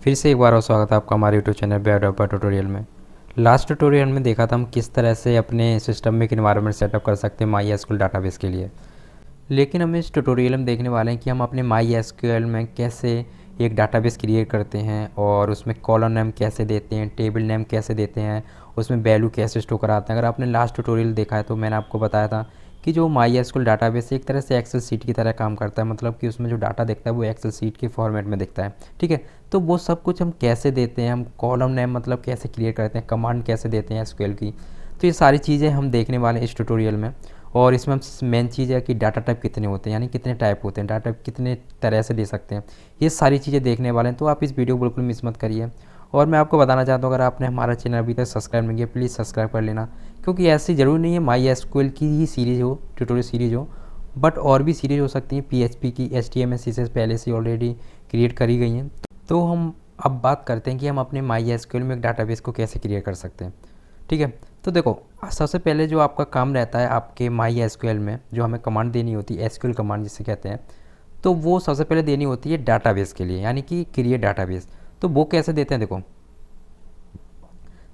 फिर से एक बार और स्वागत है आपका हमारे यूट्यूब चैनल पे डेवलपर ट्यूटोरियल में। लास्ट ट्यूटोरियल में देखा था हम किस तरह से अपने सिस्टम में एक इन्वायरमेंट सेटअप कर सकते हैं माई एसक्यूएल डाटाबेस के लिए। लेकिन हम इस ट्यूटोरियल में देखने वाले हैं कि हम अपने माई एसक्यूएल में कैसे एक डाटाबेस क्रिएट करते हैं और उसमें कॉलम नेम कैसे देते हैं, टेबल नेम कैसे देते हैं, उसमें वैल्यू कैसे स्टोर कराते हैं। अगर आपने लास्ट ट्यूटोरियल देखा है तो मैंने आपको बताया था कि जो माई एसक्यूएल डाटाबेस एक तरह से एक्सेल सीट की तरह काम करता है, मतलब कि उसमें जो डाटा दिखता है वो एक्सेल सीट के फॉर्मेट में दिखता है। ठीक है, तो वो सब कुछ हम कैसे देते हैं, हम कॉलम नेम मतलब कैसे क्रिएट करते हैं, कमांड कैसे देते हैं एसक्यूएल की, तो ये सारी चीज़ें हम देखने वाले हैं इस ट्यूटोरियल में। और इसमें हम मेन चीज़ है कि डाटा टाइप कितने होते हैं, यानी कितने टाइप होते हैं, डाटा टाइप कितने तरह से दे सकते हैं, ये सारी चीज़ें देखने वाले हैं। तो आप इस वीडियो को बिल्कुल मिस मत करिए। और मैं आपको बताना चाहता हूँ, अगर आपने हमारा चैनल अभी तक सब्सक्राइब नहीं किया प्लीज़ सब्सक्राइब कर लेना, क्योंकि ऐसी ज़रूरी नहीं है माई एसक्यूएल की ही सीरीज़ हो, ट्यूटोरियल सीरीज़ हो, बट और भी सीरीज़ हो सकती हैं। पीएचपी की, एचटीएमएल सीरीज़ पहले से ऑलरेडी क्रिएट करी गई हैं। तो हम अब बात करते हैं कि हम अपने माई एसक्यूएल में एक डाटाबेस को कैसे क्रिएट कर सकते हैं। ठीक है, तो देखो सबसे पहले जो आपका काम रहता है आपके माई एसक्यूएल में, जो हमें कमांड देनी होती है एसक्यूएल कमांड जिसे कहते हैं, तो वो सबसे पहले देनी होती है डाटाबेस के लिए, यानी कि क्रिएट डाटाबेस। तो वो कैसे देते हैं, देखो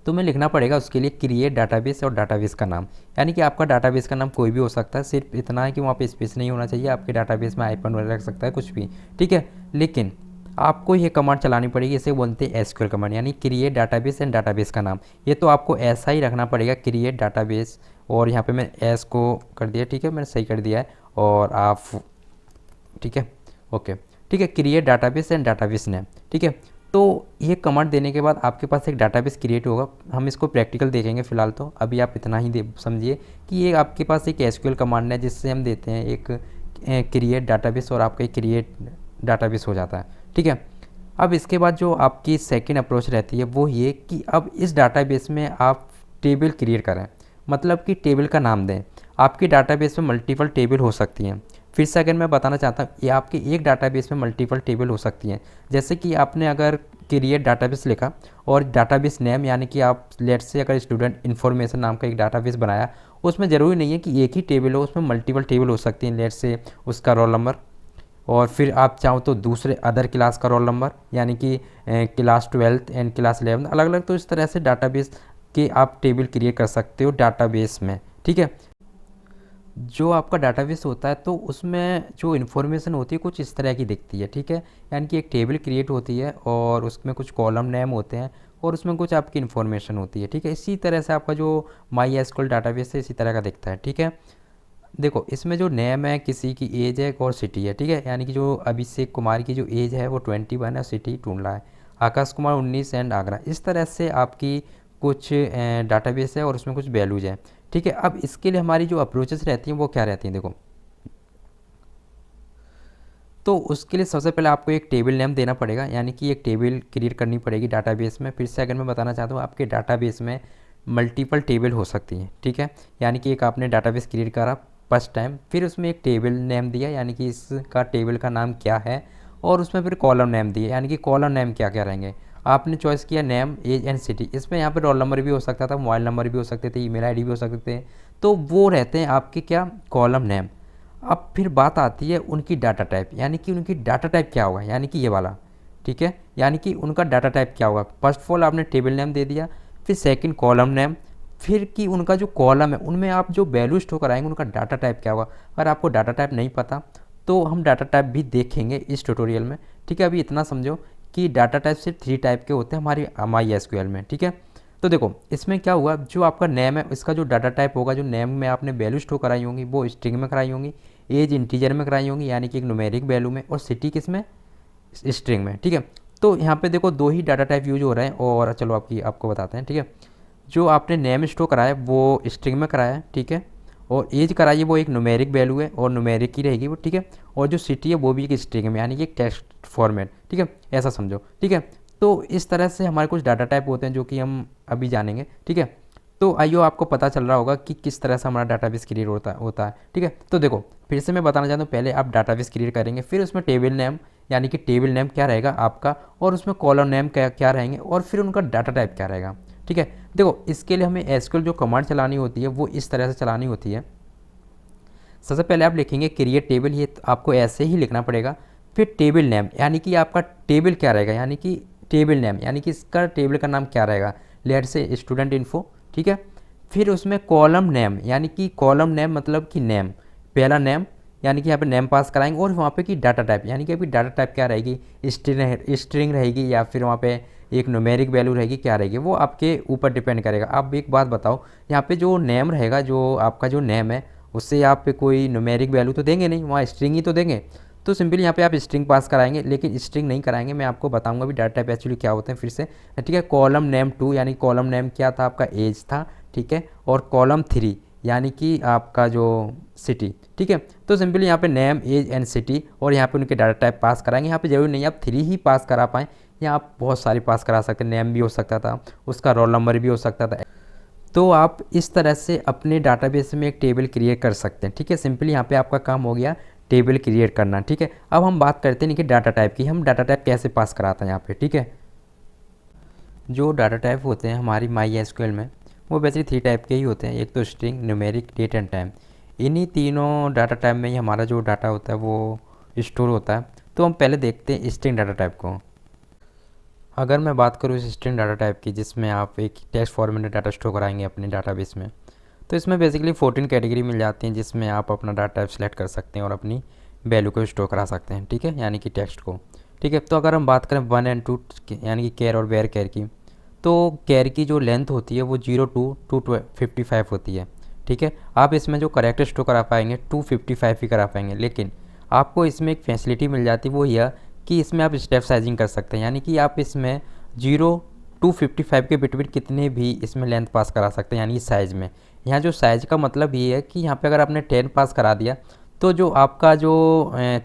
तो मैं लिखना पड़ेगा उसके लिए क्रिएट डाटाबेस और डाटाबेस का नाम, यानी कि आपका डाटाबेस का नाम कोई भी हो सकता है, सिर्फ इतना है कि वहाँ पे स्पेस नहीं होना चाहिए। आपके डाटाबेस में आइकन वगैरह रख सकता है कुछ भी, ठीक है, लेकिन आपको ये कमांड चलानी पड़ेगी, इसे बोलते हैं एसक्यूएल कमांड, यानी क्रिएट डाटाबेस एंड डाटाबेस का नाम। ये तो आपको ऐसा ही रखना पड़ेगा, क्रिएट डाटाबेस, और यहाँ पे मैं एस को कर दिया, ठीक है, मैंने सही कर दिया है, और आप ठीक है, ओके, ठीक है, create database and database name. ठीक है, तो ये कमांड देने के बाद आपके पास एक डाटाबेस क्रिएट होगा। हम इसको प्रैक्टिकल देखेंगे फिलहाल, तो अभी आप इतना ही समझिए कि ये आपके पास एक एसक्यूएल कमांड है जिससे हम देते हैं एक क्रिएट डाटाबेस, और आपका एक क्रिएट डाटाबेस हो जाता है। ठीक है, अब इसके बाद जो आपकी सेकंड अप्रोच रहती है वो ये कि अब इस डाटाबेस में आप टेबल क्रिएट करें, मतलब कि टेबल का नाम दें। आपकी डाटाबेस में मल्टीपल टेबल हो सकती हैं। फिर से अगर मैं बताना चाहता हूँ, ये आपके एक डाटाबेस में मल्टीपल टेबल हो सकती हैं। जैसे कि आपने अगर क्रिएट डाटाबेस लिखा और डाटाबेस नेम, यानी कि आप लेट्स से अगर स्टूडेंट इन्फॉर्मेशन नाम का एक डाटाबेस बनाया, उसमें ज़रूरी नहीं है कि एक ही टेबल हो, उसमें मल्टीपल टेबल हो सकती हैं। लेट्स से उसका रोल नंबर, और फिर आप चाहो तो दूसरे अदर क्लास का रोल नंबर, यानी कि क्लास 12 एंड क्लास 11 अलग अलग। तो इस तरह से डाटाबेस के आप टेबल क्रिएट कर सकते हो डाटाबेस में। ठीक है, जो आपका डाटाबेस होता है तो उसमें जो इन्फॉर्मेशन होती है कुछ इस तरह की दिखती है। ठीक है, यानी कि एक टेबल क्रिएट होती है और उसमें कुछ कॉलम नेम होते हैं और उसमें कुछ आपकी इन्फॉर्मेशन होती है। ठीक है, इसी तरह से आपका जो माई एसक्यूएल डाटाबेस है इसी तरह का दिखता है। ठीक है, देखो इसमें जो नेम है, किसी की एज है और सिटी है। ठीक है, यानी कि जो अभिषेक कुमार की जो एज है वो 21 है, सिटी टूंडला है, आकाश कुमार 19 एंड आगरा। इस तरह से आपकी कुछ डाटाबेस है और उसमें कुछ वैल्यूज हैं। ठीक है, अब इसके लिए हमारी जो अप्रोचेस रहती हैं वो क्या रहती हैं, देखो तो उसके लिए सबसे पहले आपको एक टेबल नेम देना पड़ेगा, यानी कि एक टेबल क्रिएट करनी पड़ेगी डाटाबेस में। फिर से अगर मैं बताना चाहता हूँ, आपके डाटाबेस में मल्टीपल टेबल हो सकती हैं। ठीक है, यानी कि एक आपने डाटाबेस क्रिएट करा फर्स्ट टाइम, फिर उसमें एक टेबल नेम दिया, यानी कि इसका टेबल का नाम क्या है, और उसमें फिर कॉलम नेम दिए, यानी कि कॉलम नेम क्या क्या रहेंगे। आपने चॉइस किया नेम, एज एंड सिटी, इसमें यहाँ पे रोल नंबर भी हो सकता था, मोबाइल नंबर भी हो सकते थे, ईमेल आईडी भी हो सकते थे। तो वो रहते हैं आपके क्या, कॉलम नेम। अब फिर बात आती है उनकी डाटा टाइप, यानी कि उनकी डाटा टाइप क्या होगा, यानी कि ये वाला। ठीक है, यानी कि उनका डाटा टाइप क्या होगा। फर्स्ट ऑफ ऑल आपने टेबल नेम दे दिया, फिर सेकंड कॉलम नेम, फिर कि उनका जो कॉलम है उनमें आप जो वैल्यू स्टोर कराएंगे उनका डाटा टाइप क्या होगा। अगर आपको डाटा टाइप नहीं पता तो हम डाटा टाइप भी देखेंगे इस ट्यूटोरियल में। ठीक है, अभी इतना समझो कि डाटा टाइप सिर्फ 3 टाइप के होते हैं हमारी माई एसक्यूएल में। ठीक है, तो देखो इसमें क्या हुआ, जो आपका नेम है इसका जो डाटा टाइप होगा, जो नेम में आपने वैल्यू स्टोर कराई होंगी वो स्ट्रिंग में कराई होंगी, एज इंटीजर में कराई होंगी यानी कि एक न्यूमेरिक वैल्यू में, और सिटी किस में, स्ट्रिंग में। ठीक है, तो यहाँ पे देखो 2 ही डाटा टाइप यूज हो रहे हैं, और चलो आपको बताते हैं। ठीक है, जो आपने नेम स्टोर कराया वो स्ट्रिंग में कराया है। ठीक है, और एज कराइए वो एक न्यूमेरिक वैल्यू है और न्यूमेरिक की रहेगी वो। ठीक है, और जो सिटी है वो भी एक स्ट्रिंग में, यानी कि एक टेक्स्ट फॉर्मेट। ठीक है, ऐसा समझो। ठीक है, तो इस तरह से हमारे कुछ डाटा टाइप होते हैं जो कि हम अभी जानेंगे। ठीक है, तो आइयो आपको पता चल रहा होगा कि किस तरह से हमारा डाटाबेस क्रिएट होता है। ठीक है, तो देखो फिर से मैं बताना चाहता हूँ, पहले आप डाटाबेस क्रिएट करेंगे, फिर उसमें टेबल नेम, यानी कि टेबल नेम क्या रहेगा आपका, और उसमें कॉलम नेम क्या रहेंगे, और फिर उनका डाटा टाइप क्या रहेगा। ठीक है, देखो इसके लिए हमें एसक्यूएल जो कमांड चलानी होती है वो इस तरह से चलानी होती है। सबसे पहले आप लिखेंगे क्रिएट टेबल, ये आपको ऐसे ही लिखना पड़ेगा। फिर टेबल नेम, यानी कि आपका टेबल क्या रहेगा, यानी कि टेबल नेम, यानी कि इसका टेबल का नाम क्या रहेगा, लेट से स्टूडेंट इन्फो, ठीक है। फिर उसमें कॉलम नेम, यानी कि कॉलम नेम मतलब कि नेम, पहला नेम, यानी कि यहाँ पे नेम पास कराएंगे। और वहाँ पे की डाटा टाइप, यानी कि अभी डाटा टाइप क्या रहेगी, स्ट्रिंग रहेगी या फिर वहाँ पे एक न्यूमेरिक वैल्यू रहेगी, क्या रहेगी, वो आपके ऊपर डिपेंड करेगा। आप एक बात बताओ, यहाँ पे जो नेम रहेगा, जो आपका जो नेम है, उससे आप पे कोई न्यूमेरिक वैल्यू तो देंगे नहीं, वहाँ स्ट्रिंग ही तो देंगे। तो सिंपली यहाँ पे आप स्ट्रिंग पास कराएंगे, लेकिन स्ट्रिंग नहीं कराएंगे। मैं आपको बताऊंगा भी डाटा टाइप एक्चुअली क्या होते हैं फिर से, ठीक है। कॉलम नेम 2, यानी कॉलम नेम क्या था, आपका एज था, ठीक है। और कॉलम 3 यानी कि आपका जो सिटी, ठीक है। तो सिंपली यहाँ पे नेम, एज एंड सिटी, और यहाँ पे उनके डाटा टाइप पास कराएंगे। यहाँ पे जरूरी नहीं आप 3 ही पास करा पाएँ, या आप बहुत सारी पास करा सकते हैं। नेम भी हो सकता था, उसका रोल नंबर भी हो सकता था। तो आप इस तरह से अपने डाटाबेस में एक टेबल क्रिएट कर सकते हैं, ठीक है। सिंपली यहाँ पे आपका काम हो गया टेबल क्रिएट करना, ठीक है। अब हम बात करते हैं कि डाटा टाइप की, हम डाटा टाइप कैसे पास कराते हैं यहाँ पे, ठीक है। जो डाटा टाइप होते हैं हमारी माई एसक्यूएल में, वो बेसिकली 3 टाइप के ही होते हैं। एक तो string, numeric, date and time. इन्हीं तीनों डाटा टाइप में ही हमारा जो डाटा होता है वो स्टोर होता है। तो हम पहले देखते हैं स्ट्रिंग डाटा टाइप को। अगर मैं बात करूँ इस स्ट्रिंग डाटा टाइप की, जिसमें आप एक टेक्स्ट फॉर्मेट में डाटा स्टोर कराएंगे अपने डाटाबेस में, तो इसमें बेसिकली 14 कैटेगरी मिल जाती हैं, जिसमें आप अपना डाटा टाइप सेलेक्ट कर सकते हैं और अपनी वैल्यू को स्टोर करा सकते हैं, ठीक है, यानी कि टेक्स्ट को, ठीक है। तो अगर हम बात करें 1 एंड 2 यानी कि केयर और वेयर केयर की, तो केयर की जो लेंथ होती है वो 0 to 255 होती है, ठीक है। आप इसमें जो करेक्टर स्टोर करा पाएंगे 255 ही करा पाएंगे, लेकिन आपको इसमें एक फैसिलिटी मिल जाती है, वो यह कि इसमें आप स्टेप साइजिंग कर सकते हैं, यानी कि आप इसमें 0 to 55 के बिटवीन कितने भी इसमें लेंथ पास करा सकते हैं, यानी साइज़ में। यहाँ जो साइज़ का मतलब ये है कि यहाँ पे अगर आपने 10 पास करा दिया, तो जो आपका जो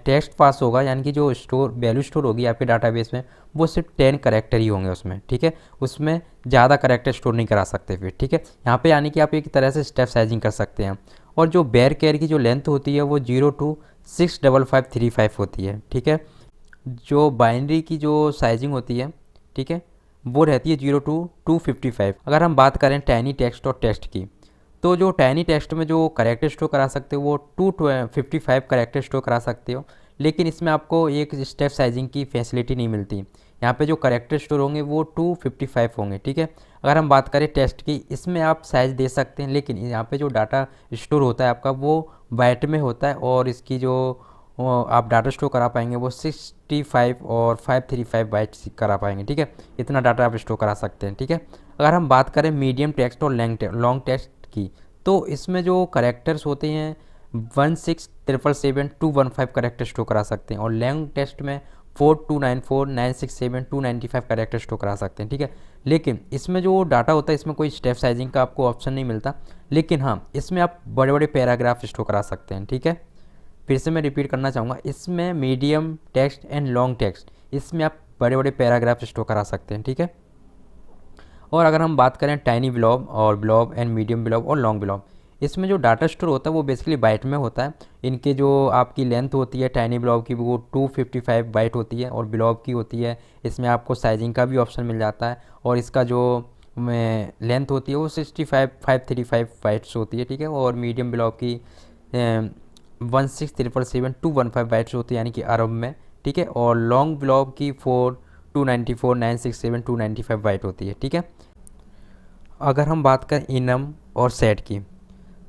टेक्स्ट पास होगा, यानी कि जो स्टोर वैल्यू स्टोर होगी आपके डाटाबेस में, वो सिर्फ 10 करेक्टर ही होंगे उसमें, ठीक है। उसमें ज़्यादा करेक्टर स्टोर नहीं करा सकते फिर, ठीक है। यहाँ पे यानी कि आप एक तरह से स्टेप साइजिंग कर सकते हैं। और जो बेयर केयर की जो लेंथ होती है वो 0 to 65535 होती है, ठीक है। जो बाइनरी की जो साइजिंग होती है, ठीक है, वो रहती है 0 to 255। अगर हम बात करें टाइनी टेक्स्ट और टेक्स्ट की, तो जो टाइनी टेक्स्ट में जो करेक्टर स्टोर करा सकते हो वो 255 करेक्टर स्टोर करा सकते हो, लेकिन इसमें आपको एक स्टेप साइजिंग की फैसिलिटी नहीं मिलती। यहाँ पे जो करेक्टर स्टोर होंगे वो 255 होंगे, ठीक है। अगर हम बात करें टेक्स्ट की, इसमें आप साइज दे सकते हैं, लेकिन यहाँ पे जो डाटा स्टोर होता है आपका वो बाइट में होता है, और इसकी जो आप डाटा स्टोर करा पाएंगे वो 65 और 535 बाइट्स करा पाएंगे, ठीक है। इतना डाटा आप स्टोर करा सकते हैं, ठीक है। अगर हम बात करें मीडियम टेक्स्ट और लॉन्ग टेक्स्ट की, तो इसमें जो करेक्टर्स होते हैं 16777 215 करेक्टर स्टोर करा सकते हैं, और लॉन्ग टेक्स्ट में 4294 967 295 करेक्टर स्टोर करा सकते हैं, ठीक है। लेकिन इसमें जो डाटा होता है, इसमें कोई स्टेप साइजिंग का आपको ऑप्शन नहीं मिलता, लेकिन हाँ इसमें आप बड़े बड़े पैराग्राफ स्टोर करा सकते हैं, ठीक है। फिर से मैं रिपीट करना चाहूँगा, इसमें medium text and long text, इसमें आप बड़े बड़े पैराग्राफ स्टोर करा सकते हैं, ठीक है। और अगर हम बात करें टाइनी ब्लॉब और ब्लॉब एंड मीडियम ब्लॉब और लॉन्ग ब्लॉब, इसमें जो डाटा स्टोर होता है वो बेसिकली बाइट में होता है। इनके जो आपकी लेंथ होती है टाइनी ब्लॉब की वो 255 बाइट होती है, और ब्लॉब की होती है, इसमें आपको साइजिंग का भी ऑप्शन मिल जाता है, और इसका जो लेंथ होती है वो 535 बाइट्स होती है, ठीक है। और मीडियम ब्लॉब की 16777 215 बाइट्स होती है, यानी कि अरब में, ठीक है। और लॉन्ग ब्लॉब की 4294 967 295 बाइट होती है, ठीक है। अगर हम बात करें इनम और सेट की,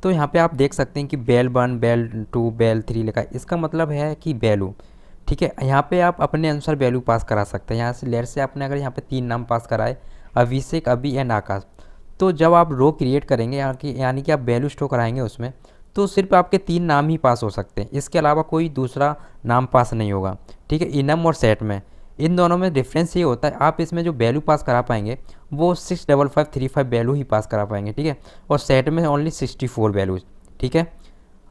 तो यहाँ पे आप देख सकते हैं कि बेल 1 बेल 2 बेल 3 लिखा है, इसका मतलब है कि वैल्यू, ठीक है। यहाँ पे आप अपने अनुसार वैल्यू पास करा सकते हैं। यहाँ से लेयर से आपने अगर यहाँ पे 3 नाम पास कराए, अभिषेक, अभी एंड आकाश, तो जब आप रो क्रिएट करेंगे यानी कि आप वैल्यू स्टोर कराएंगे उसमें, तो सिर्फ आपके 3 नाम ही पास हो सकते हैं, इसके अलावा कोई दूसरा नाम पास नहीं होगा, ठीक है। इनम और सेट में इन दोनों में डिफरेंस ये होता है, आप इसमें जो वैल्यू पास करा पाएंगे वो 65535 वैल्यू ही पास करा पाएंगे, ठीक है। और सेट में ओनली 64 वैल्यूज, ठीक है।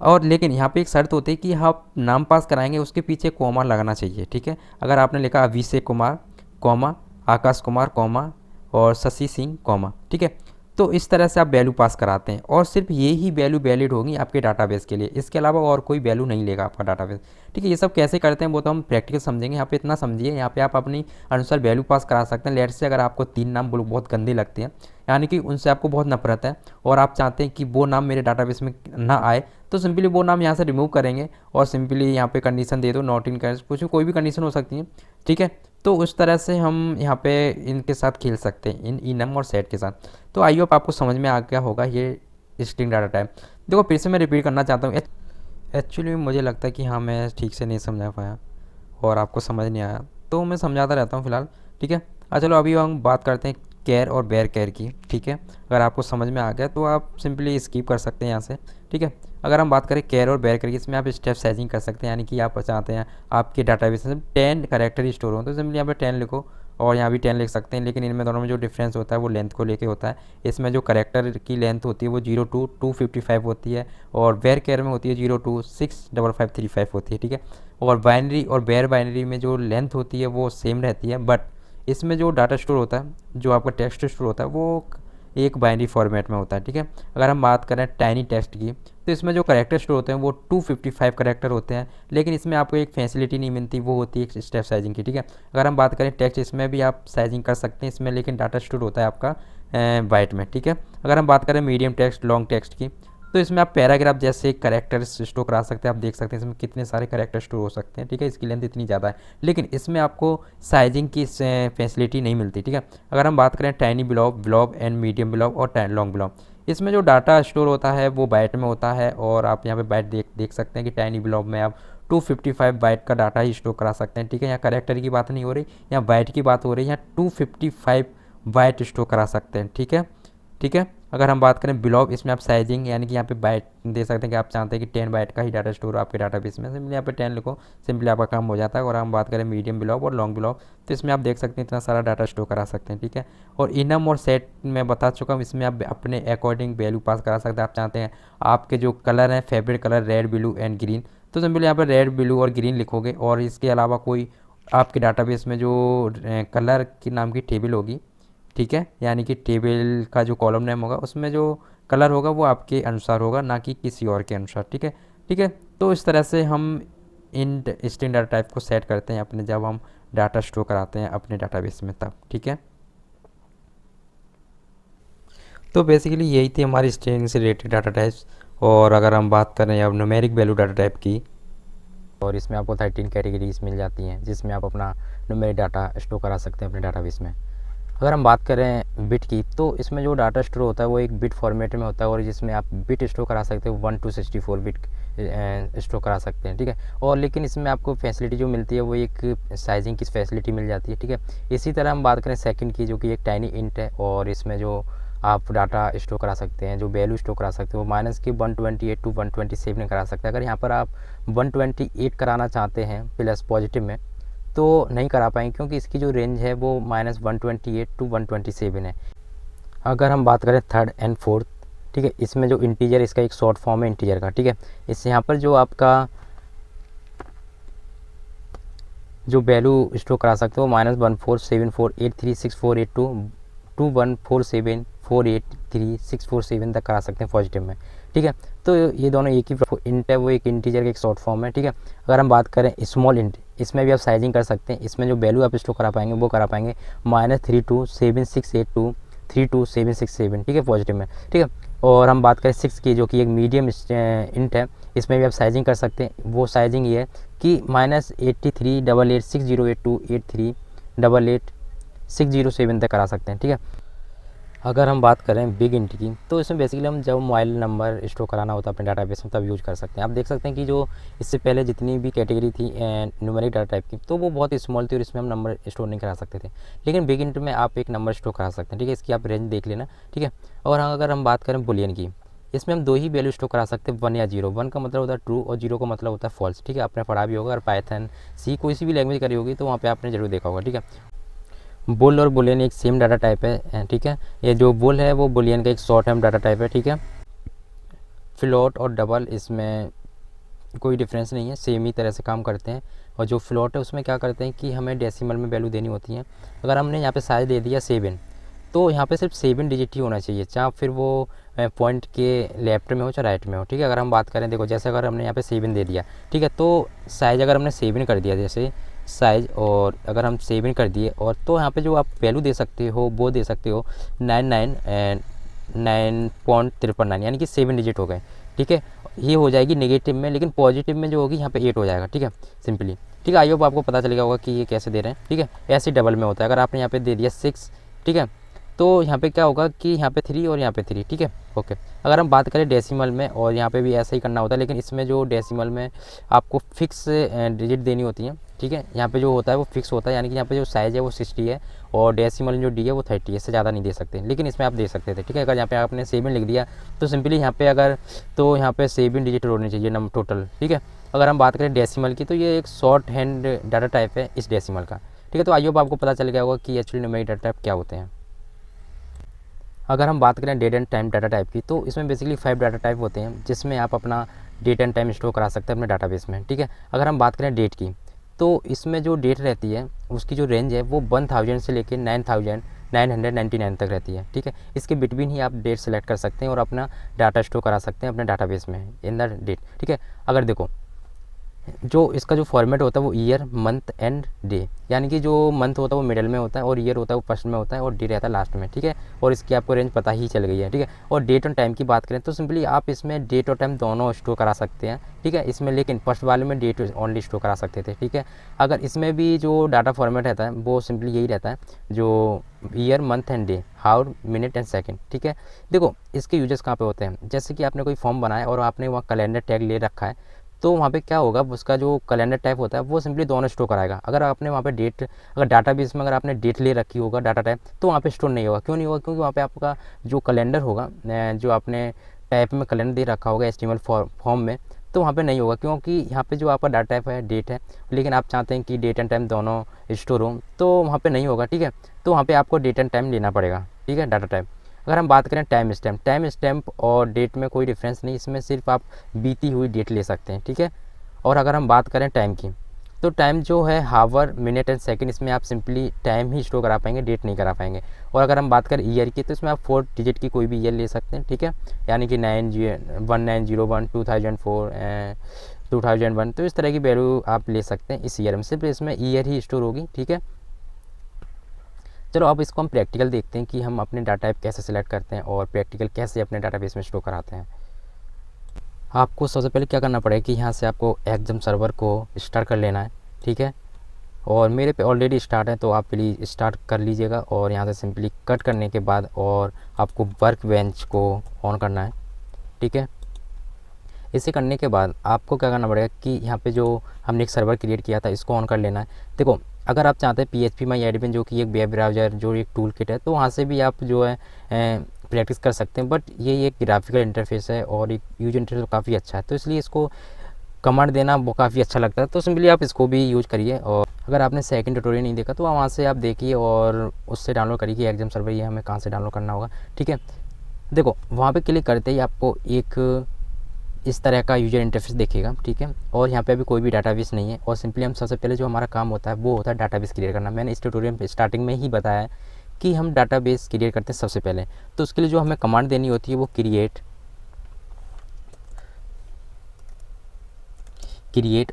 और लेकिन यहाँ पे एक शर्त होती है कि आप नाम पास कराएंगे उसके पीछे कॉमा लगना चाहिए, ठीक है। अगर आपने लिखा अभिषेक कुमार कॉमा, आकाश कुमार कॉमा, और शशि सिंह कॉमा, ठीक है, तो इस तरह से आप वैल्यू पास कराते हैं, और सिर्फ ये ही वैल्यू वैलिड होगी आपके डाटाबेस के लिए, इसके अलावा और कोई वैल्यू नहीं लेगा आपका डाटाबेस, ठीक है। ये सब कैसे करते हैं वो तो हम प्रैक्टिकल समझेंगे, यहाँ पे इतना समझिए, यहाँ पे आप अपनी अनुसार वैल्यू पास करा सकते हैं। लेट से अगर आपको 3 नाम बहुत गंदे लगते हैं, यानी कि उनसे आपको बहुत नफरत है, और आप चाहते हैं कि वो नाम मेरे डाटाबेस में ना आए, तो सिंपली वो नाम यहाँ से रिमूव करेंगे, और सिंपली यहाँ पे कंडीशन दे दो नॉट इन कैश, कुछ कोई भी कंडीशन हो सकती है, ठीक है। तो उस तरह से हम यहाँ पे इनके साथ खेल सकते हैं, इन इनम और सेट के साथ। तो आई होप आपको समझ में आ गया होगा ये स्ट्रिंग डाटा टाइप। देखो फिर से मैं रिपीट करना चाहता हूँ, एक्चुअली मुझे लगता है कि हाँ मैं ठीक से नहीं समझा पाया और आपको समझ नहीं आया, तो मैं समझाता रहता हूँ फिलहाल, ठीक है। चलो अभी हम बात करते हैं कैर और बेयर कैर की, ठीक है। अगर आपको समझ में आ गया तो आप सिंपली स्किप कर सकते हैं यहाँ से, ठीक है। अगर हम बात करें कैर और बेयर कैर की, इसमें आप स्टेप साइजिंग कर सकते हैं, यानी कि आप चाहते हैं आपके डाटाबेस में 10 कैरेक्टर ही स्टोर हो, तो सिंपली यहाँ पे 10 लिखो और यहाँ भी 10 लिख सकते हैं। लेकिन इनमें दोनों में जो डिफरेंस होता है वो लेंथ को लेके होता है। इसमें जो कैरेक्टर की लेंथ होती है वो 0 to 255 होती है, और बेयर कैर में होती है 0 to 65535 होती है, ठीक है। और बाइनरी और बेयर बाइनरी में जो लेंथ होती है वो सेम रहती है, बट इसमें जो डाटा स्टोर होता है, जो आपका टेक्स्ट स्टोर होता है, वो एक बाइनरी फॉर्मेट में होता है, ठीक है। अगर हम बात करें टाइनी टेक्स्ट की, तो इसमें जो करेक्टर स्टोर होते हैं वो 255 करेक्टर होते हैं, लेकिन इसमें आपको एक फैसिलिटी नहीं मिलती, वो होती है एक स्टेप साइजिंग की, ठीक है। अगर हम बात करें टेक्स्ट, इसमें भी आप साइजिंग कर सकते हैं इसमें, लेकिन डाटा स्टोर होता है आपका बाइट में, ठीक है। अगर हम बात करें मीडियम टेक्स्ट, लॉन्ग टेक्स्ट की, तो इसमें आप पैराग्राफ जैसे कैरेक्टर स्टोर करा सकते हैं। आप देख सकते हैं इसमें कितने सारे कैरेक्टर स्टोर हो सकते हैं, ठीक है। इसकी लेंथ इतनी ज़्यादा है, लेकिन इसमें आपको साइजिंग की फैसिलिटी नहीं मिलती, ठीक है। अगर हम बात करें tiny blob, blob and medium blob और लॉन्ग ब्लॉब, इसमें जो डाटा स्टोर होता है वो बाइट में होता है, और आप यहाँ पे बाइट देख सकते हैं कि टाइनी ब्लॉब में आप 255 बाइट का डाटा ही स्टोर करा सकते हैं, ठीक है। यहाँ कैरेक्टर की बात नहीं हो रही, यहाँ बाइट की बात हो रही है, यहाँ 255 बाइट स्टोर करा सकते हैं, ठीक है, ठीक है। अगर हम बात करें ब्लॉब, इसमें आप साइजिंग यानी कि यहाँ पे बाइट दे सकते हैं कि आप चाहते हैं कि 10 बाइट का ही डाटा स्टोर हो आपके डाटाबेस में, सिंपली यहाँ पे 10 लिखो, सिंपली आपका काम हो जाता है। और हम बात करें मीडियम ब्लॉब और लॉन्ग ब्लॉब, तो इसमें आप देख सकते हैं इतना सारा डाटा स्टोर करा सकते हैं, ठीक है। और इनम और सेट मैं बता चुका हूँ, इसमें आप अपने अकॉर्डिंग वैल्यू पास करा सकते हैं। आप चाहते हैं आपके जो कलर हैं, favourite colour red, blue and green, तो सिंपली यहाँ पर रेड, ब्लू और ग्रीन लिखोगे। और इसके अलावा कोई आपके डाटाबेस में जो कलर के नाम की टेबल होगी, ठीक है, यानी कि टेबल का जो कॉलम नेम होगा उसमें जो कलर होगा वो आपके अनुसार होगा, ना कि किसी और के अनुसार, ठीक है, ठीक है। तो इस तरह से हम इन स्ट्रिंग डाटा टाइप को सेट करते हैं अपने, जब हम डाटा स्टोर कराते हैं अपने डाटाबेस में तब, ठीक है। तो बेसिकली यही थी हमारी स्ट्रिंग से रिलेटेड डाटा टाइप्स। और अगर हम बात करें अब न्यूमेरिक वैल्यू डाटा टाइप की, और इसमें आपको 13 कैटेगरीज मिल जाती हैं, जिसमें आप अपना न्यूमेरिक डाटा स्टोर करा सकते हैं अपने डाटाबेस में। अगर हम बात करें बिट की, तो इसमें जो डाटा स्टोर होता है वो एक बिट फॉर्मेट में होता है, और जिसमें आप बिट स्टोर करा सकते हो 1 to 64 बिट स्टोर करा सकते हैं, ठीक है। और लेकिन इसमें आपको फैसिलिटी जो मिलती है वो एक साइजिंग की फैसिलिटी मिल जाती है, ठीक है। इसी तरह हम बात करें सेकंड की, जो कि एक टाइनी इंट है, और इसमें जो आप डाटा स्टोर करा सकते हैं, जो वैल्यू स्टोर करा सकते हो, माइनस की 128 to 127 करा सकते हैं। अगर यहाँ पर आप 128 कराना चाहते हैं प्लस पॉजिटिव में, तो नहीं करा पाएंगे, क्योंकि इसकी जो रेंज है वो -128 to 127 है। अगर हम बात करें थर्ड एंड फोर्थ, ठीक है, इसमें जो इंटीजर, इसका एक शॉर्ट फॉर्म है इंटीजर का, ठीक है। इससे यहाँ पर जो आपका जो वैल्यू स्टोर करा सकते हो -1474836482 to 1474836487 तक करा सकते हैं पॉजिटिव में, ठीक है। तो ये दोनों एक ही इंट है, वो एक इंटीजर का एक शॉर्ट फॉर्म है, ठीक है। अगर हम बात करें स्मॉल इंट, इसमें भी आप साइजिंग कर सकते हैं। इसमें जो वैल्यू आप स्टोर करा पाएंगे वो करा पाएंगे -327682 32767, ठीक है, पॉजिटिव में, ठीक है। और हम बात करें 6 की, जो कि एक मीडियम इंट है, इसमें भी आप साइजिंग कर सकते हैं। वो साइजिंग ये है कि -8388608283886007 तक करा सकते हैं, ठीक है। अगर हम बात करें बिग इंट की, तो इसमें बेसिकली हम जब मोबाइल नंबर स्टोर कराना होता है अपने डाटाबेस में तब यूज़ कर सकते हैं। आप देख सकते हैं कि जो इससे पहले जितनी भी कैटेगरी थी न्यूमेरिक डाटा टाइप की, तो वो बहुत ही स्मॉल थी और इसमें हम नंबर स्टोर नहीं करा सकते थे। लेकिन बिग इंट में आप एक नंबर स्टोर करा सकते हैं, ठीक है। इसकी आप रेंज देख लेना, ठीक है। और अगर हम बात करें बुलियन की, इसमें हम 2 ही वैल्यू स्टोर करा सकते हैं, 1 या 0। 1 का मतलब होता है ट्रू और 0 का मतलब होता है फॉल्स, ठीक है। आपने पढ़ा भी होगा, और पाइथन सी कोई सी भी लैंग्वेज करी होगी तो वहाँ पे आपने जरूर देखा होगा, ठीक है। बुल और बुलियन एक सेम डाटा टाइप है, ठीक है। ये जो बुल है वो बुलियन का एक शॉर्ट टर्म डाटा टाइप है, ठीक है। फ्लोट और डबल इसमें कोई डिफरेंस नहीं है, सेम ही तरह से काम करते हैं। और जो फ्लोट है उसमें क्या करते हैं कि हमें डेसिमल में वैल्यू देनी होती है। अगर हमने यहाँ पे साइज दे दिया 7, तो यहाँ पे सिर्फ 7 डिजिट ही होना चाहिए, चाहे फिर वो पॉइंट के लेफ्ट में हो चाहे राइट में हो, ठीक है। अगर हम बात करें, देखो जैसे अगर हमने यहाँ पे 7 दे दिया, ठीक है, तो साइज़ अगर हमने 7 कर दिया जैसे साइज़, और अगर हम 7 कर दिए, और तो यहाँ पे जो आप वैल्यू दे सकते हो वो दे सकते हो 999.999, यानी कि 7 डिजिट हो गए, ठीक है। ये हो जाएगी नेगेटिव में, लेकिन पॉजिटिव में जो होगी यहाँ पे 8 हो जाएगा, ठीक है, सिंपली, ठीक है। आई होप आपको पता चलेगा होगा कि ये कैसे दे रहे हैं, ठीक है। ऐसे डबल में होता है, अगर आपने यहाँ पे दे दिया 6, ठीक है, तो यहाँ पे क्या होगा कि यहाँ पे 3 और यहाँ पे 3, ठीक है, ओके। अगर हम बात करें डेसिमल में, और यहाँ पे भी ऐसा ही करना होता है, लेकिन इसमें जो डेसिमल में आपको फिक्स डिजिट देनी होती है, ठीक है। यहाँ पे जो होता है वो फिक्स होता है, यानी कि यहाँ पे जो साइज़ है वो 60 है और डेसिमल जो डी है वो 30 है, इससे ज़्यादा नहीं दे सकते, लेकिन इसमें आप दे सकते थे, ठीक है। अगर यहाँ पे आपने 7 लिख दिया तो सिंपली यहाँ पे अगर तो यहाँ पे 7 डिजिट होनी चाहिए नंबर टोटल, ठीक है। अगर हम बात करें डेसिमल की, तो ये एक शॉर्ट हैंड डाटा टाइप है इस डेसिमल का, ठीक है। तो आई होप आपको पता चल गया होगा कि एक्चुअली न्यूमेरिक डाटा टाइप क्या होते हैं। अगर हम बात करें date and time data type की, तो इसमें बेसिकली 5 डाटा टाइप होते हैं, जिसमें आप अपना डेट एंड टाइम स्टोर करा सकते हैं अपने डाटाबेस में, ठीक है। अगर हम बात करें डेट की, तो इसमें जो डेट रहती है उसकी जो रेंज है वो 1000 से लेकर 9999 तक रहती है, ठीक है। इसके बिटवीन ही आप डेट सेलेक्ट कर सकते हैं और अपना डाटा स्टोर करा सकते हैं अपने डाटाबेस में इन द डेट, ठीक है। अगर देखो जो इसका जो फॉर्मेट होता है वो ईयर, मंथ एंड डे, यानी कि जो मंथ होता है वो मिडल में होता है और ईयर होता है वो फर्स्ट में होता है और डे रहता है लास्ट में, ठीक है। और इसकी आपको रेंज पता ही चल गई है, ठीक है। और डेट और टाइम की बात करें तो सिंपली आप इसमें डेट और टाइम दोनों स्टोर करा सकते हैं, ठीक है। इसमें लेकिन फर्स्ट वाले में डेट ओनली स्टोर करा सकते थे, ठीक है। अगर इसमें भी जो डाटा फॉर्मेट रहता है वो सिंपली यही रहता है, जो year, month and day, hour, minute and second, ठीक है। देखो इसके यूजेस कहाँ पे होते हैं, जैसे कि आपने कोई फॉर्म बनाया और आपने वहाँ कैलेंडर टैग ले रखा है, तो वहाँ पे क्या होगा, उसका जो कैलेंडर टाइप होता है वो सिंपली दोनों स्टोर कराएगा। अगर आपने वहाँ पे डेट, अगर डाटाबेस में अगर आपने डेट ले रखी होगा डाटा टाइप, तो वहाँ पे स्टोर नहीं होगा। क्यों नहीं होगा? क्योंकि वहाँ पे आपका जो कैलेंडर होगा, जो आपने टाइप में कैलेंडर दे रखा होगा HTML फॉर्म में, तो वहाँ पे नहीं होगा, क्योंकि यहाँ पे जो आपका डाटा टाइप है डेट है, लेकिन आप चाहते हैं कि डेट एंड टाइम दोनों स्टोर हो, तो वहाँ पे नहीं होगा, ठीक है। तो वहाँ पे आपको डेट एंड टाइम लेना पड़ेगा, ठीक है, डाटा टाइप। अगर हम बात करें टाइम स्टैम्प और डेट में कोई डिफरेंस नहीं, इसमें सिर्फ आप बीती हुई डेट ले सकते हैं, ठीक है। और अगर हम बात करें टाइम की, तो टाइम जो है हावर, मिनट एंड सेकंड, इसमें आप सिंपली टाइम ही स्टोर करा पाएंगे, डेट नहीं करा पाएंगे। और अगर हम बात करें ईयर की, तो इसमें आप 4 डिजिट की कोई भी ईयर ले सकते हैं, ठीक है, यानी कि 1901, 2004, 2001, तो इस तरह की वैल्यू आप ले सकते हैं इस ईयर में, सिर्फ इसमें ईयर ही स्टोर होगी, ठीक है। चलो अब इसको हम प्रैक्टिकल देखते हैं कि हम अपने डाटा टाइप कैसे सिलेक्ट करते हैं और प्रैक्टिकल कैसे अपने डाटाबेस में स्टोर कराते हैं। आपको सबसे पहले क्या करना पड़ेगा कि यहाँ से आपको एग्जाम सर्वर को स्टार्ट कर लेना है, ठीक है। और मेरे पे ऑलरेडी स्टार्ट है, तो आप प्लीज़ स्टार्ट कर लीजिएगा और यहाँ से सिंपली कट करने के बाद और आपको वर्क बेंच को ऑन करना है, ठीक है। इसे करने के बाद आपको क्या करना पड़ेगा कि यहाँ पे जो हमने एक सर्वर क्रिएट किया था इसको ऑन कर लेना है। देखो अगर आप चाहते हैं PHP-MyAdmin जो कि एक वेब ब्राउज़र जो एक टूल किट है, तो वहाँ से भी आप जो है प्रैक्टिस कर सकते हैं, बट ये एक ग्राफिकल इंटरफेस है और एक यूज इंटरफेस काफ़ी अच्छा है, तो इसलिए इसको कमांड देना वो काफ़ी अच्छा लगता है, तो सिंपली आप इसको भी यूज़ करिए। और अगर आपने सेकंड ट्यूटोरियल नहीं देखा तो वहाँ से आप देखिए और उससे डाउनलोड करिए कि एग्जाम सर्वर ये हमें कहाँ से डाउनलोड करना होगा, ठीक है। देखो वहाँ पे क्लिक करते ही आपको एक इस तरह का यूजर इंटरफेस देखेगा, ठीक है। और यहाँ पे अभी कोई भी डाटाबेस नहीं है और सिंपली हम सबसे पहले जो हमारा काम होता है वो होता है डाटाबेस क्रिएट करना। मैंने इस ट्यूटोरियल में स्टार्टिंग में ही बताया है कि हम डाटाबेस क्रिएट करते हैं सबसे पहले, तो उसके लिए जो हमें कमांड देनी होती है वो क्रिएट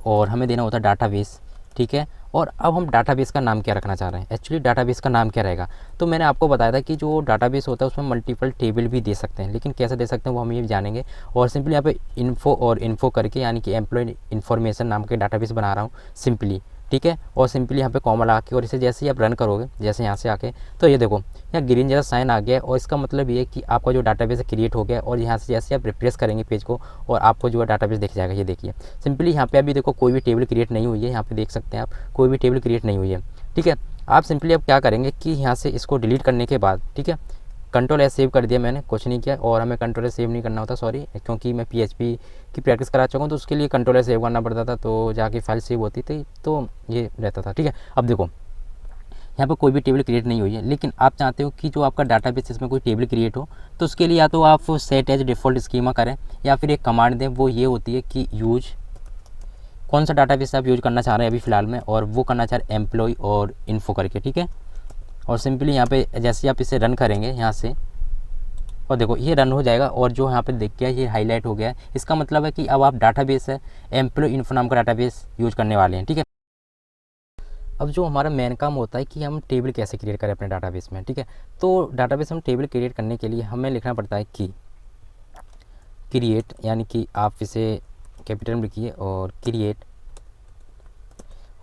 और हमें देना होता है डाटाबेस, ठीक है। और अब हम डाटाबेस का नाम क्या रखना चाह रहे हैं, एक्चुअली डाटाबेस का नाम क्या रहेगा, तो मैंने आपको बताया था कि जो डाटाबेस होता है उसमें मल्टीपल टेबल भी दे सकते हैं, लेकिन कैसे दे सकते हैं वो हम ये जानेंगे। और सिंपली यहाँ पे इन्फो करके, यानी कि एम्प्लॉय इन्फॉर्मेशन नाम के डाटाबेस बना रहा हूँ सिंपली, ठीक है। और सिंपली यहाँ पे कॉमा लगा के और इसे जैसे ही आप रन करोगे, जैसे यहाँ से आके, तो ये देखो यहाँ ग्रीन जैसा साइन आ गया है और इसका मतलब ये है कि आपका जो डाटाबेस है क्रिएट हो गया। और यहाँ से जैसे आप रिफ्रेश करेंगे पेज को और आपको जो है डाटाबेस दिख जाएगा, ये देखिए सिंपली यहाँ पे अभी देखो कोई भी टेबल क्रिएट नहीं हुई है, यहाँ पे देख सकते हैं आप कोई भी टेबल क्रिएट नहीं हुई है, ठीक है। आप सिंपली अब क्या करेंगे कि यहाँ से इसको डिलीट करने के बाद, ठीक है, Ctrl+S सेव कर दिया मैंने, कुछ नहीं किया। और हमें Ctrl+S सेव नहीं करना होता, सॉरी, क्योंकि मैं PHP की प्रैक्टिस करा चुका हूँ, तो उसके लिए Ctrl+S सेव करना पड़ता था, तो जाके फाइल सेव होती थी, तो ये रहता था, ठीक है। अब देखो यहाँ पर कोई भी टेबल क्रिएट नहीं हुई है, लेकिन आप चाहते हो कि जो आपका डाटाबेस इसमें कोई टेबल क्रिएट हो, तो उसके लिए या तो आप सेट एज डिफ़ॉल्ट स्कीमा करें या फिर एक कमांड दें, वो ये होती है कि यूज कौन सा डाटाबेस आप यूज करना चाह रहे हैं अभी फ़िलहाल में, और वो करना चाह रहे हैं एम्प्लॉय और इन्फो करके, ठीक है। और सिंपली यहाँ पे जैसे आप इसे रन करेंगे यहाँ से, और देखो ये रन हो जाएगा और जो यहाँ पे देख गया ये हाईलाइट हो गया है, इसका मतलब है कि अब आप डाटाबेस है एम्प्लॉय इन्फो नाम का डाटाबेस यूज करने वाले हैं, ठीक है। अब जो हमारा मेन काम होता है कि हम टेबल कैसे क्रिएट करें अपने डाटाबेस में, ठीक है। तो डाटाबेस हम टेबल क्रिएट करने के लिए हमें लिखना पड़ता है कि क्रिएट, यानी कि आप इसे कैपिटल में लिखिए और क्रिएट,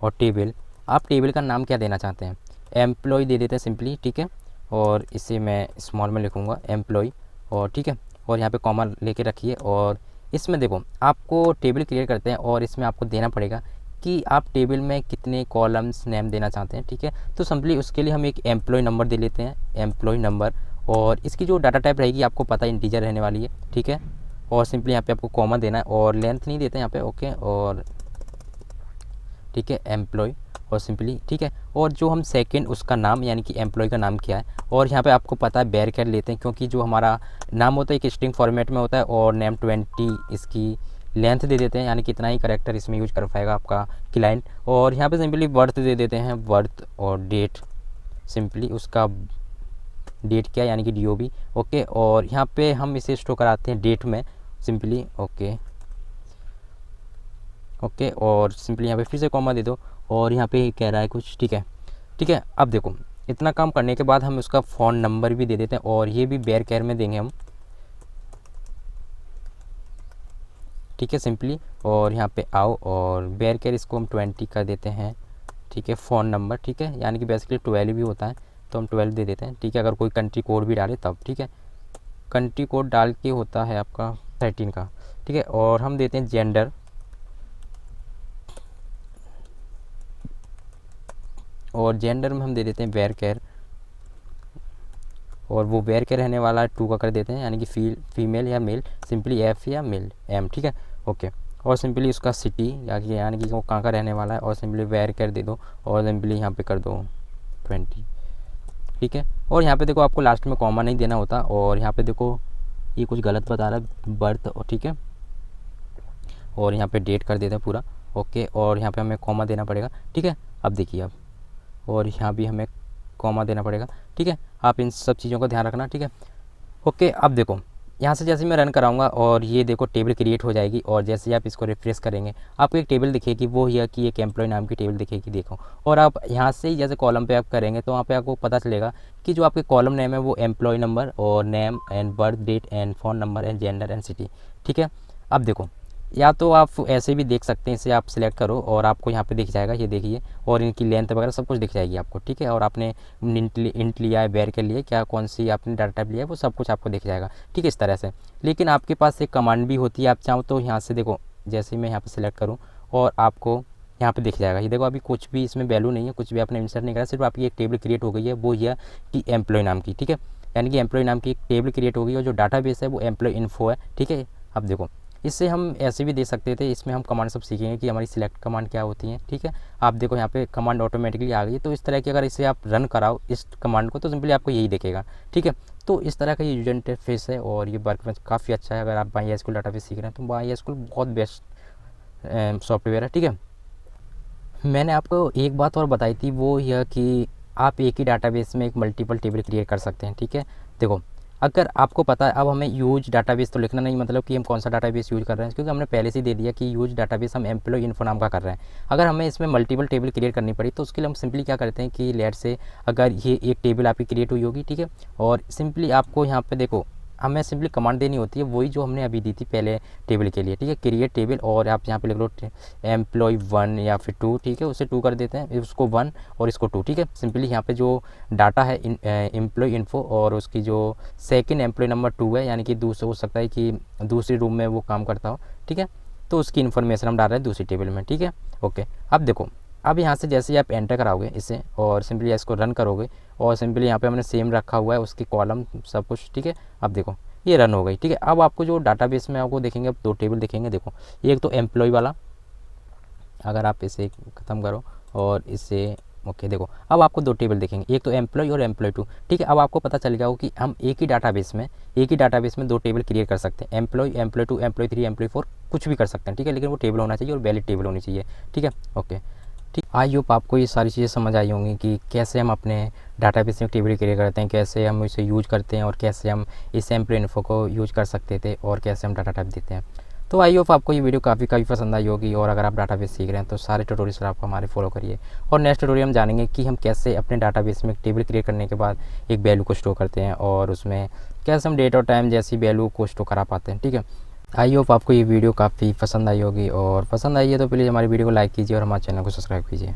और टेबल, आप टेबल का नाम क्या देना चाहते हैं, एम्प्लॉय दे देते हैं सिंपली, ठीक है। और इसे मैं स्मॉल में लिखूँगा एम्प्लॉय, और ठीक है, और यहाँ पे कॉमा लेके रखिए। और इसमें देखो आपको टेबल क्रिएट करते हैं और इसमें आपको देना पड़ेगा कि आप टेबल में कितने कॉलम्स नेम देना चाहते हैं, ठीक है। तो सिंपली उसके लिए हम एक एम्प्लॉय नंबर दे लेते हैं, एम्प्लॉय नंबर। और इसकी जो डाटा टाइप रहेगी आपको पता है इंटीजर रहने वाली है, ठीक है। और सिंपली यहाँ पे आपको कॉमा देना है और लेंथ नहीं देते हैं यहाँ पे, ओके। और ठीक है एम्प्लॉय, और सिंपली ठीक है। और जो हम सेकंड उसका नाम यानी कि एम्प्लॉय का नाम क्या है, और यहाँ पे आपको पता है बेरकेट लेते हैं क्योंकि जो हमारा नाम होता है एक स्ट्रिंग फॉर्मेट में होता है। और नेम 20 इसकी लेंथ दे देते हैं, यानी कितना ही करेक्टर इसमें यूज कर पाएगा आपका क्लाइंट। और यहाँ पे सिंपली बर्थ दे देते हैं, बर्थ, और डेट, सिंपली उसका डेट क्या है यानी कि DOB, ओके। और यहाँ पे हम इसे स्टोर कराते हैं डेट में, सिंपली ओके ओके। और सिंपली यहाँ पे फिर से कॉमा दे दो, और यहाँ पे कह रहा है कुछ, ठीक है ठीक है। अब देखो इतना काम करने के बाद हम उसका फ़ोन नंबर भी दे देते हैं, और ये भी बेयर केयर में देंगे हम, ठीक है सिंपली। और यहाँ पे आओ, और बेयर केयर इसको हम 20 कर देते हैं, ठीक है। फ़ोन नंबर, ठीक है, यानी कि बेसिकली 12 भी होता है तो हम 12 दे देते हैं, ठीक है। अगर कोई कंट्री कोड भी डाले तब, ठीक है, कंट्री कोड डाल के होता है आपका 13 का, ठीक है। और हम देते हैं जेंडर, और जेंडर में हम दे देते हैं वेयर केयर, और वो वेयर केयर रहने वाला 2 का कर देते हैं, यानी कि फीमेल या मेल, सिंपली F या मेल M, ठीक है ओके। और सिंपली उसका सिटी यानी कि वो कहाँ का रहने वाला है, और सिंपली वेयर केयर दे दो, और सिंपली यहाँ पे कर दो 20, ठीक है। और यहाँ पे देखो आपको लास्ट में कॉमा नहीं देना होता, और यहाँ पे देखो ये कुछ गलत बता रहा है बर्थ, और ठीक है। और यहाँ पे डेट कर देते हैं पूरा, ओके। और यहाँ पे हमें कॉमा देना पड़ेगा, ठीक है। अब देखिए अब, और यहाँ भी हमें कॉमा देना पड़ेगा, ठीक है। आप इन सब चीज़ों का ध्यान रखना, ठीक है ओके। अब देखो यहाँ से जैसे मैं रन कराऊंगा और ये देखो टेबल क्रिएट हो जाएगी, और जैसे ही आप इसको रिफ्रेश करेंगे आपको एक टेबल दिखेगी, वो यह कि एक एम्प्लॉय नाम की टेबल दिखेगी, देखो। और आप यहाँ से ही जैसे कॉलम पे आप करेंगे तो वहाँ पे आपको पता चलेगा कि जो आपके कॉलम नेम है वो एम्प्लॉय नंबर और name and birth date and phone number and gender and city, ठीक है। अब देखो या तो आप ऐसे भी देख सकते हैं, इसे आप सिलेक्ट करो और आपको यहाँ पे दिख जाएगा, ये देखिए, और इनकी लेंथ वगैरह सब कुछ दिख जाएगी आपको, ठीक है। और आपने इंट लिया है बेयर के लिए, क्या कौन सी आपने डाटा टाइप लिया है वो सब कुछ आपको दिख जाएगा, ठीक है, इस तरह से। लेकिन आपके पास एक कमांड भी होती है, आप चाहो तो यहाँ से देखो, जैसे मैं यहाँ पर सिलेक्ट करूँ और आपको यहाँ पे दिख जाएगा, ये देखो अभी कुछ भी इसमें वैल्यू नहीं है, कुछ भी आपने इंसर्ट नहीं करा, सिर्फ आपकी एक टेबल क्रिएट हो गई है, वो यह कि एम्प्लॉय नाम की, ठीक है। यानी कि एम्प्लॉय नाम की एक टेबल क्रिएट हो गई और जो डाटा बेस है वो एम्प्लॉय इन्फो है, ठीक है। अब देखो इससे हम ऐसे भी दे सकते थे, इसमें हम कमांड सब सीखेंगे कि हमारी सिलेक्ट कमांड क्या होती है, ठीक है। आप देखो यहाँ पे कमांड ऑटोमेटिकली आ गई है, तो इस तरह की अगर इसे आप रन कराओ इस कमांड को तो सिंपली आपको यही दिखेगा, ठीक है। तो इस तरह का ये यूजर इंटरफेस है और ये वर्कबेंच काफ़ी अच्छा है। अगर आप MySQL डाटाबेस सीख रहे हैं तो MySQL बहुत बेस्ट सॉफ्टवेयर है, ठीक है। मैंने आपको एक बात और बताई थी, वो यह कि आप एक ही डाटाबेस में एक मल्टीपल टेबल क्रिएट कर सकते हैं, ठीक है। देखो अगर आपको पता है, अब हमें यूज डाटाबेस तो लिखना नहीं, मतलब कि हम कौन सा डाटाबेस यूज कर रहे हैं, क्योंकि हमने पहले से दे दिया कि यूज डाटाबेस हम एम्प्लॉय इन्फो नाम का कर रहे हैं। अगर हमें इसमें मल्टीपल टेबल क्रिएट करनी पड़ी तो उसके लिए हम सिंपली क्या करते हैं कि लेट से अगर ये एक टेबल आपकी क्रिएट हुई होगी, ठीक है, और सिंपली आपको यहाँ पे देखो हमें सिंपली कमांड देनी होती है, वही जो हमने अभी दी थी पहले टेबल के लिए, ठीक है, क्रिएट टेबल। और आप यहाँ पे लिख लो एम्प्लॉय 1 या फिर 2, ठीक है, उसे 2 कर देते हैं, उसको 1 और इसको 2, ठीक है। सिंपली यहाँ पे जो डाटा है एम्प्लॉय इन्फो और उसकी जो सेकंड एम्प्लॉय नंबर 2 है, यानी कि दूसरा हो सकता है कि दूसरी रूम में वो काम करता हो, ठीक है, तो उसकी इन्फॉर्मेशन हम डाल रहे हैं दूसरी टेबल में, ठीक है ओके। अब देखो अब यहाँ से जैसे ही आप एंटर कराओगे इसे और सिंपली इसको रन करोगे, और सिंपली यहाँ पे हमने सेम रखा हुआ है उसकी कॉलम सब कुछ, ठीक है। अब देखो ये रन हो गई, ठीक है। अब आपको जो डाटाबेस में आपको देखेंगे, अब 2 टेबल दिखेंगे, देखो एक तो एम्प्लॉय वाला, अगर आप इसे ख़त्म करो और इसे ओके, देखो अब आपको 2 टेबल दिखेंगे, एक तो एम्प्लॉय और एम्प्लॉय 2, ठीक है। अब आपको पता चल गया हो कि हम एक ही डाटाबेस में 2 टेबल क्रिएट कर सकते हैं, एम्प्लॉय, एम्प्लॉय 2, एम्प्लॉय 3, एम्प्लॉय 4, कुछ भी कर सकते हैं, ठीक है। लेकिन वो टेबल होना चाहिए और वैलिड टेबल होनी चाहिए, ठीक है ओके। ठीक, आई होप आपको ये सारी चीज़ें समझ आई होंगी कि कैसे हम अपने डाटाबेस में टेबल क्रिएट करते हैं, कैसे हम इसे यूज करते हैं, और कैसे हम इस एम्प्लॉय इन्फो को यूज कर सकते थे, और कैसे हम डाटा टाइप देते हैं। तो आई होप आपको ये वीडियो काफ़ी पसंद आई होगी, और अगर आप डाटाबेस सीख रहे हैं तो सारे ट्यूटोरियल्स आप हमारे फॉलो करिए। और नेक्स्ट ट्यूटोरियल हम जानेंगे कि हम कैसे अपने डाटाबेस में टेबल क्रिएट करने के बाद एक वैल्यू को स्टोर करते हैं, और उसमें कैसे हम डेट और टाइम जैसी वैल्यू को स्टोर करा पाते हैं, ठीक है। आई होप आपको ये वीडियो काफ़ी पसंद आई होगी, और पसंद आई है तो प्लीज़ हमारी वीडियो को लाइक कीजिए और हमारे चैनल को सब्सक्राइब कीजिए।